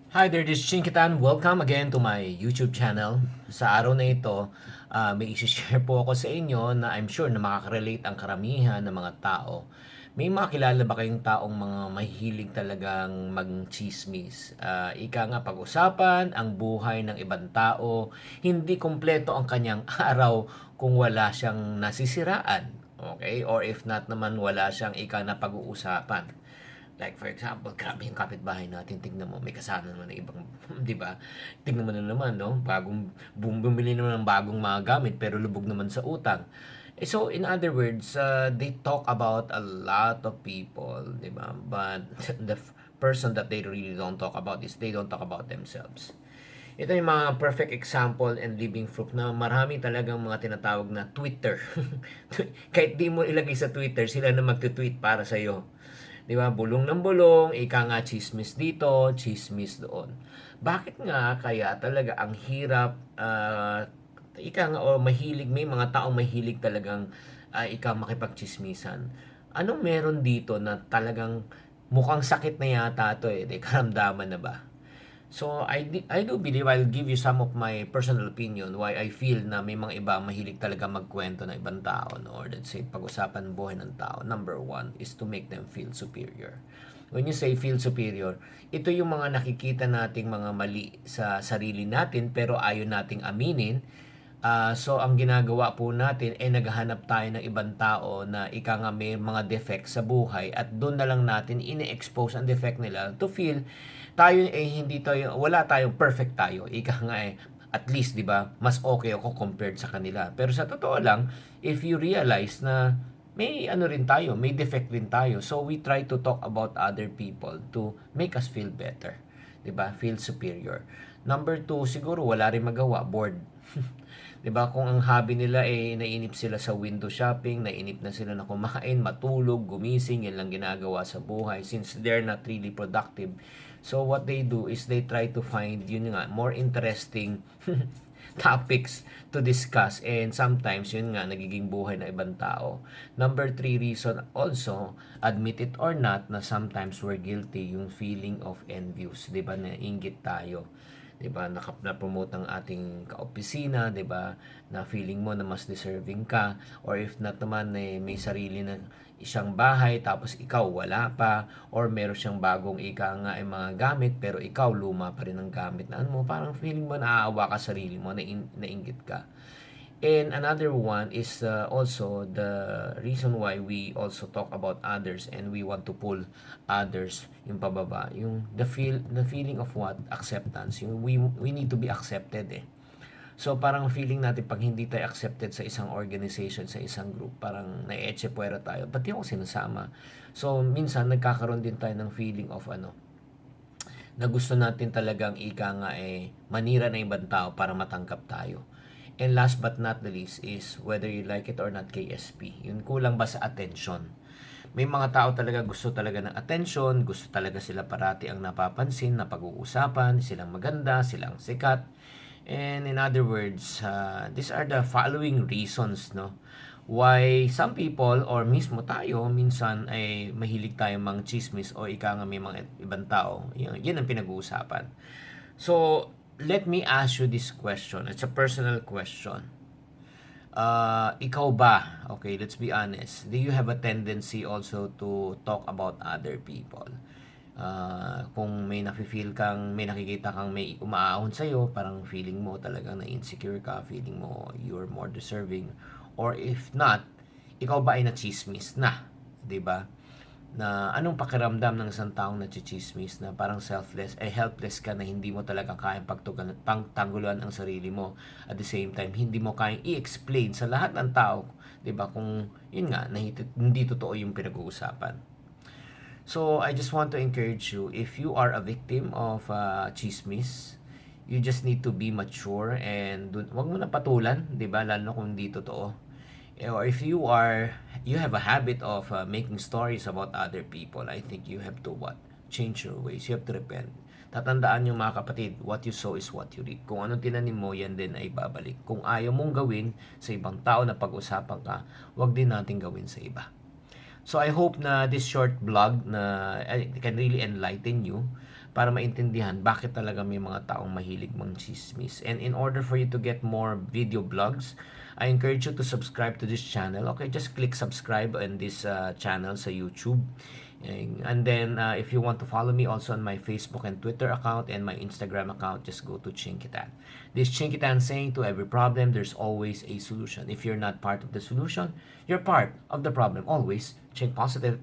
Hi there, this is Chinkitan. Welcome again to my YouTube channel. Sa araw na ito, may isi-share po ako sa inyo na I'm sure na makaka-relate ang karamihan ng mga tao. May mga kilala ba kayong taong mga mahilig talagang mag-chismis? Ika nga pag-usapan ang buhay ng ibang tao, hindi kompleto ang kanyang araw kung wala siyang nasisiraan. Okay? Or if not naman, wala siyang ika na pag-uusapan. Like for example, grabe yung kapitbahay natin, tignan mo, may kasama naman ng ibang, di ba? Tignan mo na naman, no? Bumili naman ng bagong mga gamit, pero lubog naman sa utang. So, in other words, they talk about a lot of people, di ba? But the person that they really don't talk about is they don't talk about themselves. Ito yung mga perfect example and living proof na marami talagang mga tinatawag na Twitter. Kahit di mo ilagay sa Twitter, sila na magtutweet para sa'yo. Di ba? Bulong ng bulong, ika nga chismis dito, chismis doon. Bakit nga kaya talaga ang hirap, ika nga, o mahilig, may mga taong mahilig talagang, ika makipagchismisan. Anong meron dito na talagang mukhang sakit na yata to eh, di karamdaman na ba? So I do believe I'll give you some of my personal opinion why I feel na may mga iba mahilig talaga magkwento ng ibang tao, no? Or let's say pag-usapan buhay ng tao. Number one is to make them feel superior. When you say feel superior, ito yung mga nakikita nating mga mali sa sarili natin pero ayaw nating aminin. So ang ginagawa po natin ay naghahanap tayo ng ibang tao na ika nga may mga defects sa buhay at doon na lang natin ine-expose ang defect nila to feel tayo eh hindi tayo, wala tayong perfect tayo. Ika nga eh, at least 'di ba, mas okay ako compared sa kanila. Pero sa totoo lang, if you realize na may ano rin tayo, may defect rin tayo. So we try to talk about other people to make us feel better. 'Di ba? Feel superior. Number two, siguro wala rin magawa, bored. 'Di ba? Kung ang hobby nila eh nainip sila sa window shopping, nainip na sila na kumain, matulog, gumising, yan lang ginagawa sa buhay since they're not really productive. So what they do is they try to find yun nga more interesting topics to discuss and sometimes yun nga nagiging buhay ng ibang tao. Number three reason also, admit it or not, na sometimes we're guilty yung feeling of envious, 'di ba, na inggit tayo. 'Di ba, na-promote ng ating kaopisina, 'di ba, na feeling mo na mas deserving ka, or if not naman eh, may sarili na siyang bahay tapos ikaw wala pa, or meron siyang bagong ika nga ay mga gamit pero ikaw luma pa rin ang gamit na ano mo, parang feeling mo naaawa ka sarili mo, nainggit ka. And another one is also the reason why we also talk about others and we want to pull others yung pababa, yung the feeling of what acceptance, yung we need to be accepted eh. So parang feeling natin pag hindi tayo accepted sa isang organization, sa isang group, parang na-eche puwera tayo. Ba't di ako sinasama? So minsan nagkakaroon din tayo ng feeling of ano, na gusto natin talagang ika nga eh manira ng ibang tao para matangkap tayo. And last but not the least is whether you like it or not, KSP. Yun, kulang ba sa attention? May mga tao talaga gusto talaga ng attention, gusto talaga sila parati ang napapansin, na pag-uusapan, silang maganda, silang sikat. And in other words, these are the following reasons, no? Why some people or mismo tayo minsan ay mahilig tayong mang chismis o ika nga may mga ibang tao. Yan ang pinag-uusapan. So, let me ask you this question. It's a personal question. Ikaw ba, okay, let's be honest, do you have a tendency also to talk about other people? Kung may nafe-feel kang, may nakikita kang may umaahon sa'yo, parang feeling mo talagang na-insecure ka, feeling mo you're more deserving. Or if not, ikaw ba ay na-chismis na? 'Di ba? Na anong pakiramdam ng isang taong nachichismis na parang selfless, ay helpless ka na hindi mo talaga kayang pagtangguluan ang sarili mo. At the same time, hindi mo kayang i-explain sa lahat ng tao, 'di ba? Kung yun nga, hindi totoo yung pinag-uusapan. So, I just want to encourage you, if you are a victim of chismis, you just need to be mature and wag mo na patulan, 'di ba? Lalo kung hindi totoo. Or if you have a habit of making stories about other people, I think you have to what? Change your ways. You have to repent. Tatandaan nyo mga kapatid, what you sow is what you reap. Kung anong tinanim mo, yan din ay babalik. Kung ayaw mong gawin sa ibang tao na pag-usapan ka, wag din natin gawin sa iba. So I hope na this short vlog na can really enlighten you para maintindihan bakit talaga may mga taong mahilig mangchismis. And in order for you to get more video blogs, I encourage you to subscribe to this channel. Okay, just click subscribe on this channel sa YouTube. And then, if you want to follow me also on my Facebook and Twitter account and my Instagram account, just go to Chinkitan. This Chinkitan saying, to every problem, there's always a solution. If you're not part of the solution, you're part of the problem. Always, Chink positive.